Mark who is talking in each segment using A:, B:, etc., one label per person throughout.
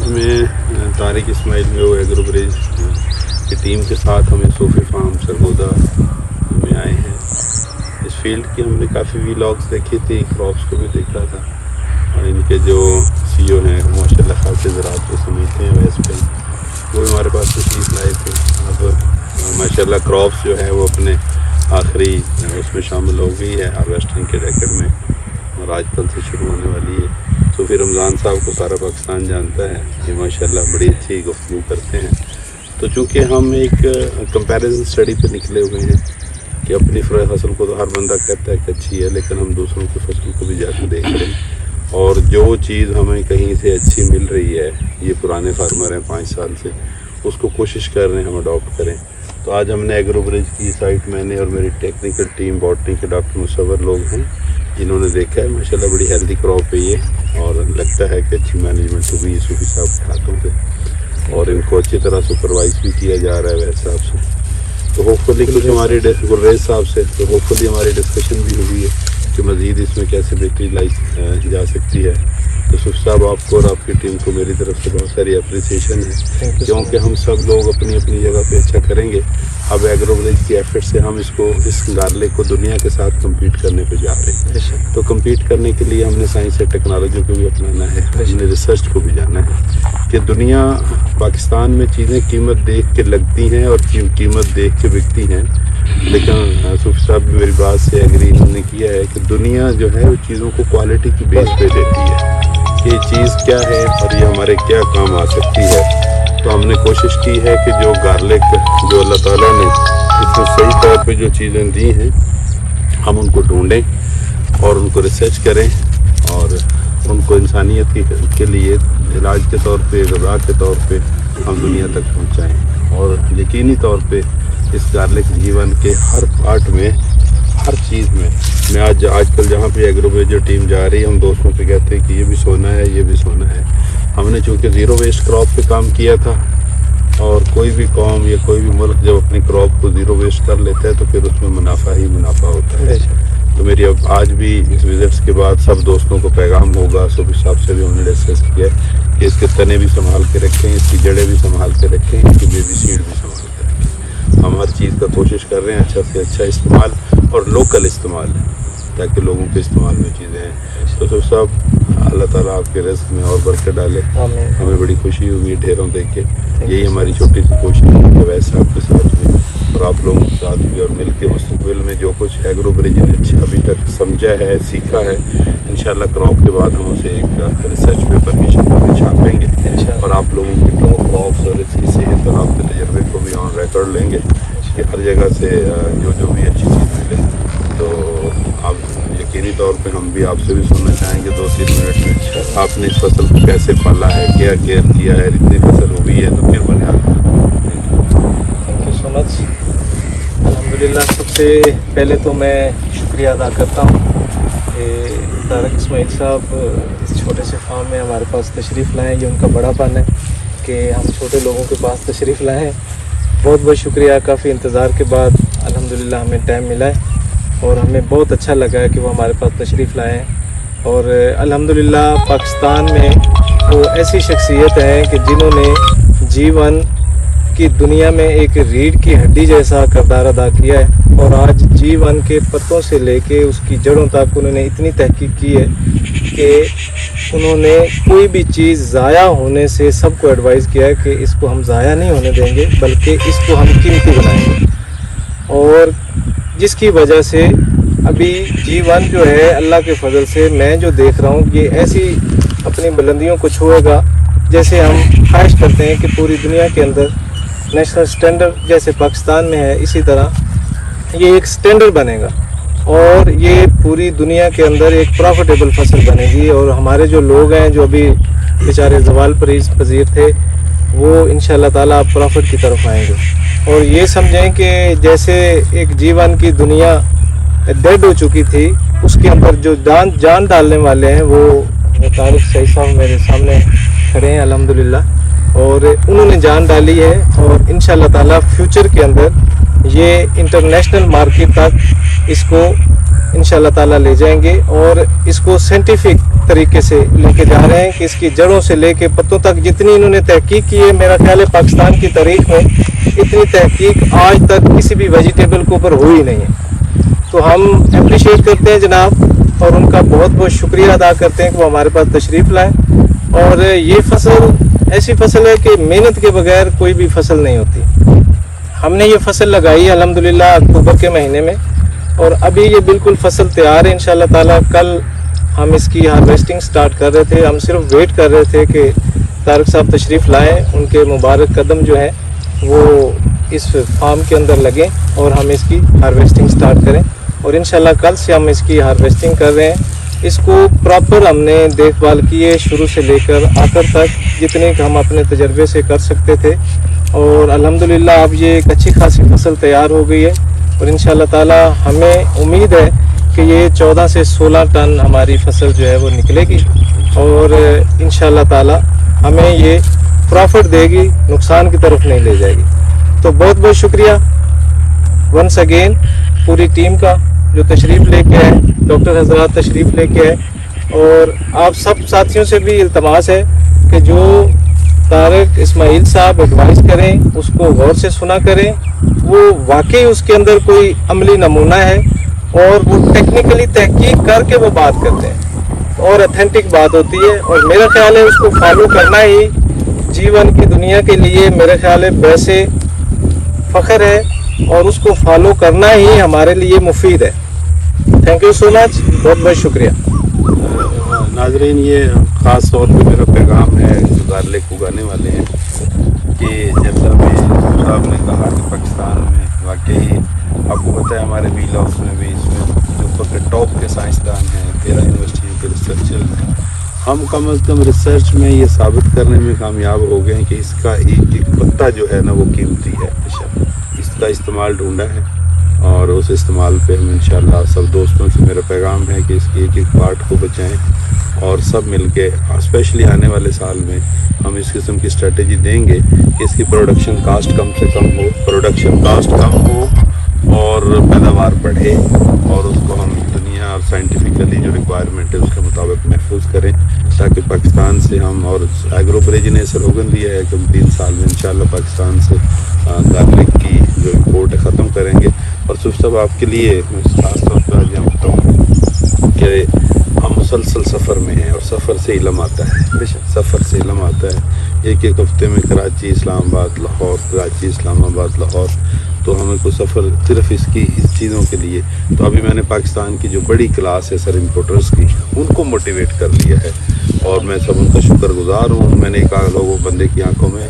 A: आज मैं तारिक इस्माइल में वो एग्रो ब्रिज की टीम के साथ हमें सूफी फार्म सरगोदा में आए हैं। इस फील्ड की हमने काफ़ी व्लॉग्स देखे थे, क्रॉप्स को भी देखा था और इनके जो सीईओ हैं माशाल्लाह खासे ज़राअत को समझते हैं वेस्ट पे, वो हमारे पास तशरीफ़ लाए थे। अब माशाल्लाह क्रॉप्स जो है वो अपने आखिरी उसमें शामिल हो गई है हार्वेस्टिंग के रेकॉर्ड में और आज कल से शुरू होने वाली है। सूफी रमज़ान साहब को सारा पाकिस्तान जानता है कि माशाल्लाह बड़ी अच्छी गुफ्तगू करते हैं। तो चूँकि हम एक कंपैरिजन स्टडी पे निकले हुए हैं कि अपनी फसल को तो हर बंदा कहता है कि अच्छी है, लेकिन हम दूसरों की फसल को भी जाकर देख रहे हैं और जो चीज़ हमें कहीं से अच्छी मिल रही है, ये पुराने फार्मर हैं 5 साल से, उसको कोशिश कर रहे हैं हम अडॉप्ट करें। तो आज हमने एग्रो ब्रिज की साइट, मैंने और मेरी टेक्निकल टीम बॉटनी के डॉक्टर मुसव्वर लोग हैं, इन्होंने देखा है माशाल्लाह बड़ी हेल्दी क्रॉप है ये और लगता है कि अच्छी मैनेजमेंट हुई सूफी साहब के हाथों से और इनको अच्छी तरह सुपरवाइज भी किया जा रहा है वैसे साहब से। तो होपफुली कुछ हमारी गुर्रेज साहब से तो होपफुली हमारी डिस्कशन भी हुई है कि मज़ीद इसमें कैसे बेहतरी लाई जा सकती है। तो सूफी साहब आपको और आपकी टीम को मेरी तरफ से बहुत सारी अप्रिसिएशन है, क्योंकि हम सब लोग अपनी अपनी जगह पे अच्छा करेंगे। अब एग्रो ब्रिज की एफर्ट से हम इस गार्लिक को दुनिया के साथ कम्पीट करने पे जा रहे हैं। तो कम्पीट करने के लिए हमने साइंस और टेक्नोलॉजी को भी अपनाना है, हमने रिसर्च को भी जाना है कि दुनिया पाकिस्तान में चीज़ें कीमत देख के लगती हैं और कीमत देख के बिकती हैं, लेकिन सूफी साहब भी मेरी बात से एग्री इन्होंने किया है कि दुनिया जो है वो चीज़ों को क्वालिटी की बेस पे देती है कि ये चीज़ क्या है और ये हमारे क्या काम आ सकती है। तो हमने कोशिश की है कि जो गार्लिक जो अल्लाह ताला ने इसमें सही तौर पे जो चीज़ें दी हैं हम उनको ढूंढें और उनको रिसर्च करें और उनको इंसानियत के लिए इलाज के तौर पे, ग़िज़ा के तौर पे हम दुनिया तक पहुंचाएं। और यकीनी तौर पे इस गार्लिक जीवन के हर पार्ट में, हर चीज़ में, मैं आजकल जहाँ पे एग्रो ब्रिज जो टीम जा रही है, हम दोस्तों से कहते हैं कि ये भी सोना है, ये भी सोना है। हमने चूँकि ज़ीरो वेस्ट क्रॉप पे काम किया था और कोई भी कौम या कोई भी मुल्क जब अपनी क्रॉप को ज़ीरो वेस्ट कर लेता है तो फिर उसमें मुनाफा ही मुनाफा होता है। तो मेरी अब आज भी इस विजिट्स के बाद सब दोस्तों को पैगाम होगा, सूफी साहब से भी हमने डिस्कस किया कि इसके तने भी संभाल के रखें, इसकी जड़ें भी संभाल के रखें, इसकी बेबी सीड भी संभाल के रखें। हम हर चीज़ का कोशिश कर रहे हैं अच्छा से अच्छा इस्तेमाल और लोकल इस्तेमाल, ताकि लोगों के इस्तेमाल में चीज़ें हैं। तो सूफी साहब अल्लाह ताला आपके रिज़्क़ में और बरकत डाले। हमें बड़ी खुशी हुई ढेरों देख के, यही हमारी छोटी सी कोशिश है कि वैसे आपके साथ भी और आप लोगों के साथ भी और मिल के मुस्तक़बिल में जो कुछ एग्रो ब्रिज ने अच्छा अभी तक समझा है, सीखा है, इंशाल्लाह क्रॉप के बाद हम उसे एक रिसर्च पेपर की शक्ल में छापेंगे और आप लोगों की क्रॉप्स और इसकी सेहत और आपके तजर्बे को भी ऑन रिकॉर्ड लेंगे कि हर जगह से जो भी अच्छी चीज़ मिले। तो आप यकीनी तौर पे हम भी आपसे भी सुनना चाहेंगे 2-3 मिनट में आपने इस फसल को कैसे पाला है, क्या केयर किया है, इतनी फसल हुई है तो फिर बने।
B: Thank you so much. अल्हम्दुलिल्लाह, सबसे पहले तो मैं शुक्रिया अदा करता हूँ कि तारिक इस्माइल साहब इस छोटे से फार्म में हमारे पास तशरीफ़ लाएँ। ये उनका बड़ापन है कि हम छोटे लोगों के पास तशरीफ़ लाएँ। बहुत बहुत शुक्रिया। काफ़ी इंतज़ार के बाद अल्हम्दुलिल्लाह हमें टाइम मिला है और हमें बहुत अच्छा लगा है कि वो हमारे पास तशरीफ़ लाए हैं। और अल्हम्दुलिल्लाह पाकिस्तान में वो ऐसी शख्सियत हैं कि जिन्होंने जीवन की दुनिया में एक रीढ़ की हड्डी जैसा किरदार अदा किया है और आज जीवन के पत्तों से लेके उसकी जड़ों तक उन्होंने इतनी तहकीक की है कि उन्होंने कोई भी चीज़ ज़ाया होने से सबको एडवाइस किया है कि इसको हम ज़ाया नहीं होने देंगे, बल्कि इसको हम कीमती बनाएंगे। और जिसकी वजह से अभी जीवन जो है अल्लाह के फजल से मैं जो देख रहा हूँ ये ऐसी अपनी बुलंदियों को छुएगा जैसे हम ख्वाहिश करते हैं कि पूरी दुनिया के अंदर नेशनल स्टैंडर्ड जैसे पाकिस्तान में है, इसी तरह ये एक स्टैंडर्ड बनेगा और ये पूरी दुनिया के अंदर एक प्रॉफिटेबल फसल बनेगी। और हमारे जो लोग हैं जो अभी बेचारे ज़वाल पजीर थे, वो इंशाल्लाह ताला आप प्रॉफिट की तरफ आएंगे। और ये समझें कि जैसे एक जीवन की दुनिया डेड हो चुकी थी, उसके अंदर जो जान डालने वाले हैं वो तारिक सही साहब मेरे सामने खड़े हैं अल्हम्दुलिल्लाह। اور انہوں نے جان ڈالی ہے اور انشاءاللہ تعالیٰ فیوچر کے اندر یہ انٹرنیشنل مارکیٹ تک اس کو انشاءاللہ تعالیٰ لے جائیں گے اور اس کو سائنٹیفک طریقے سے لے کے جا رہے ہیں کہ اس کی جڑوں سے لے کے پتوں تک جتنی انہوں نے تحقیق کی ہے، میرا خیال ہے پاکستان کی تاریخ میں اتنی تحقیق آج تک کسی بھی ویجیٹیبل کے اوپر ہوئی نہیں ہے. تو ہم اپریشیٹ کرتے ہیں جناب اور ان کا بہت بہت شکریہ ادا کرتے ہیں کہ وہ ہمارے پاس تشریف لائے. اور یہ فصل ایسی فصل ہے کہ محنت کے بغیر کوئی بھی فصل نہیں ہوتی. ہم نے یہ فصل لگائی ہے الحمدللہ اکتوبر کے مہینے میں اور ابھی یہ بالکل فصل تیار ہے انشاءاللہ تعالیٰ. کل ہم اس کی ہارویسٹنگ سٹارٹ کر رہے تھے. ہم صرف ویٹ کر رہے تھے کہ طارق صاحب تشریف لائیں، ان کے مبارک قدم جو ہیں وہ اس فارم کے اندر لگیں اور ہم اس کی ہارویسٹنگ سٹارٹ کریں. اور انشاءاللہ کل سے ہم اس کی ہارویسٹنگ کر رہے ہیں. اس کو پراپر ہم نے دیکھ بھال کی ہے شروع سے لے کر آخر تک جتنے کہ ہم اپنے تجربے سے کر سکتے تھے. اور الحمدللہ اب یہ ایک اچھی خاصی فصل تیار ہو گئی ہے اور انشاءاللہ تعالیٰ ہمیں امید ہے کہ یہ 14 سے 16 ٹن ہماری فصل جو ہے وہ نکلے گی اور انشاءاللہ تعالیٰ ہمیں یہ پروفٹ دے گی، نقصان کی طرف نہیں لے جائے گی. تو بہت بہت شکریہ ونس اگین پوری ٹیم کا جو تشریف لے کے آئے، ڈاکٹر حضرات تشریف لے کے آئے. اور آپ سب ساتھیوں سے بھی التماس ہے کہ جو طارق اسماعیل صاحب ایڈوائز کریں اس کو غور سے سنا کریں. وہ واقعی اس کے اندر کوئی عملی نمونہ ہے اور وہ ٹیکنیکلی تحقیق کر کے وہ بات کرتے ہیں اور اتھینٹک بات ہوتی ہے. اور میرا خیال ہے اس کو فالو کرنا ہی جیون کی دنیا کے لیے میرا خیال ہے ویسے فخر ہے اور اس کو فالو کرنا ہی ہمارے لیے مفید ہے. تھینک یو سو مچ، بہت بہت شکریہ.
A: ناظرین، یہ خاص طور پہ میرا پیغام ہے جو گارلک اگانے والے ہیں کہ جیسا بھی صاحب نے کہا کہ پاکستان میں واقعی آپ کو پتہ ہے ہمارے ویلاگس میں بھی اس میں جو پکے ٹاپ کے سائنسدان ہیں 13 یونیورسٹیوں کے ریسرچرز ہیں. ہم کم از کم ریسرچ میں یہ ثابت کرنے میں کامیاب ہو گئے ہیں کہ اس کا ایک پتا جو ہے نا وہ قیمتی ہے. اس کا استعمال ڈھونڈا ہے اور اس استعمال پہ ہم انشاءاللہ سب دوستوں سے میرا پیغام ہے کہ اس کی ایک ایک پارٹ کو بچائیں اور سب مل کے اسپیشلی آنے والے سال میں ہم اس قسم کی اسٹریٹجی دیں گے کہ اس کی پروڈکشن کاسٹ کم سے کم ہو اور پیداوار بڑھے اور اس کو ہم دنیا اور سائنٹیفکلی جو ریکوائرمنٹ ہے اس کے مطابق محفوظ کریں تاکہ پاکستان سے ہم اور ایگرو بریج نے سلوگن دیا ہے کہ ہم 3 سال میں انشاءاللہ پاکستان سے گارلک کی جو امپورٹ ختم کریں گے. اور صرف سب آپ کے لیے میں خاص طور پر آج یہاں بتاؤں کہ ہم مسلسل سفر میں ہیں اور سفر سے علم آتا ہے. ایک ہفتے میں کراچی اسلام آباد لاہور، کراچی اسلام آباد لاہور، تو ہمیں کوئی سفر صرف اس چیزوں کے لیے. تو ابھی میں نے پاکستان کی جو بڑی کلاس ہے سر امپورٹرز کی ان کو موٹیویٹ کر لیا ہے اور میں سب ان کا شکر گزار ہوں. میں نے ایک لوگوں بندے کی آنکھوں میں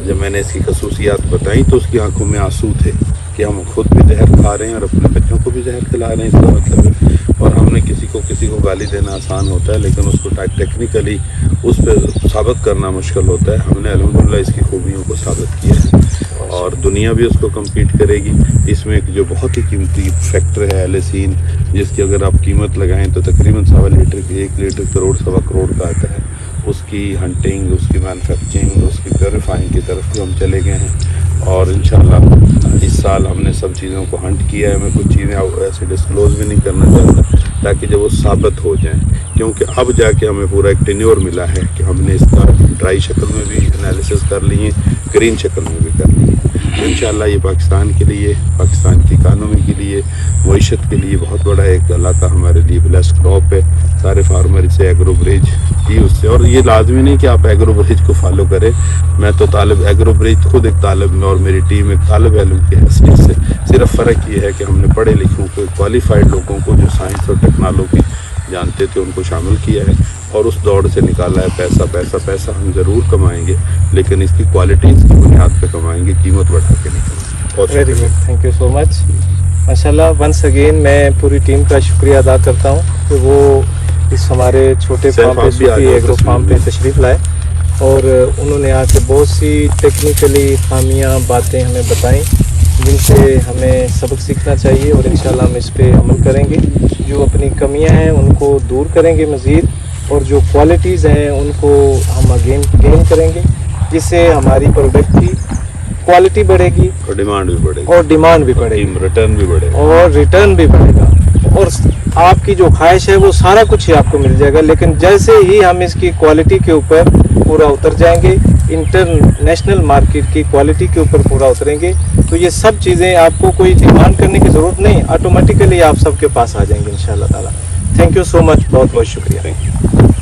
A: جب میں نے اس کی خصوصیات بتائیں تو اس کی آنکھوں میں آنسو تھے کہ ہم خود بھی زہر کھا رہے ہیں اور اپنے بچوں کو بھی زہر کھلا رہے ہیں. اس کا مطلب ہے اور ہم نے کسی کو گالی دینا آسان ہوتا ہے لیکن اس کو ٹیکنیکلی اس پہ ثابت کرنا مشکل ہوتا ہے. ہم نے الحمدللہ اس کی خوبیوں کو ثابت کیا ہے اور دنیا بھی اس کو کمپیٹ کرے گی. اس میں ایک جو بہت ہی قیمتی فیکٹر ہے ایلیسین جس کی اگر آپ قیمت لگائیں تو تقریباً 1.25 لیٹر کی 1 لیٹر کروڑ 1.25 کروڑ کا آتا ہے. اس کی ہنٹنگ، اس کی مینوفیکچرنگ، اس کی پیوریفائنگ کی طرف بھی ہم چلے گئے ہیں اور انشاءاللہ اس سال ہم نے سب چیزوں کو ہنٹ کیا ہے. میں کچھ چیزیں ایسے ڈسکلوز بھی نہیں کرنا چاہتا تاکہ جب وہ ثابت ہو جائیں، کیونکہ اب جا کے ہمیں پورا ایک ٹینیور ملا ہے کہ ہم نے اس کا ڈرائی شکل میں بھی انالیسس کر لی ہے، گرین شکل میں بھی کر لی ہے. انشاءاللہ یہ پاکستان کے لیے، پاکستان کی اکانومی کے لیے، معیشت کے لیے بہت بڑا ایک اللہ کا ہمارے لیے بلیسڈ کراپ ہے. سارے فارمر سے ایگرو بریج کی اس سے، اور یہ لازمی نہیں کہ آپ ایگرو بریج کو فالو کریں. میں تو ایگرو بریج خود ایک طالب میں اور میری ٹیم ایک طالب علم کی حیثیت سے، صرف فرق یہ ہے کہ ہم نے پڑھے لکھوں کو، کوالیفائڈ لوگوں کو جو سائنس اور ٹیکنالوجی جانتے تھے ان کو شامل کیا ہے اور اس دوڑ سے نکالا ہے. پیسہ ہم ضرور کمائیں گے لیکن اس کی کوالٹی اس کی بنیاد پہ کمائیں گے، قیمت بڑھا کے نہیں کمائیں گے.
B: Very good, thank you so much. ماشاءاللہ ونس اگین میں پوری ٹیم کا شکریہ ادا کرتا ہوں کہ وہ اس ہمارے چھوٹے فارم پہ صوفی ایگرو فارم پہ تشریف لائے اور انہوں نے آ کے بہت سی ٹیکنیکلی خامیاں باتیں ہمیں بتائیں جن سے ہمیں سبق سیکھنا چاہیے اور انشاءاللہ ہم اس پہ عمل کریں گے. جو اپنی کمیاں ہیں ان کو دور کریں گے مزید اور جو کوالٹیز ہیں ان کو ہم گین کریں گے जिससे हमारी प्रोडक्ट की क्वालिटी बढ़ेगी
A: और डिमांड भी बढ़ेगी
B: और डिमांड भी बढ़ेगी
A: टीम रिटर्न भी बढ़ेगा
B: और रिटर्न भी बढ़ेगा और आपकी जो ख्वाहिश है वो सारा कुछ ही आपको मिल जाएगा। लेकिन जैसे ही हम इसकी क्वालिटी के ऊपर पूरा उतर जाएंगे, इंटरनेशनल मार्केट की क्वालिटी के ऊपर पूरा उतरेंगे, तो ये सब चीज़ें आपको कोई डिमांड करने की ज़रूरत नहीं, ऑटोमेटिकली आप सबके पास आ जाएंगे इंशाल्लाह ताला। थैंक यू सो मच, बहुत बहुत शुक्रिया।
A: Thank you.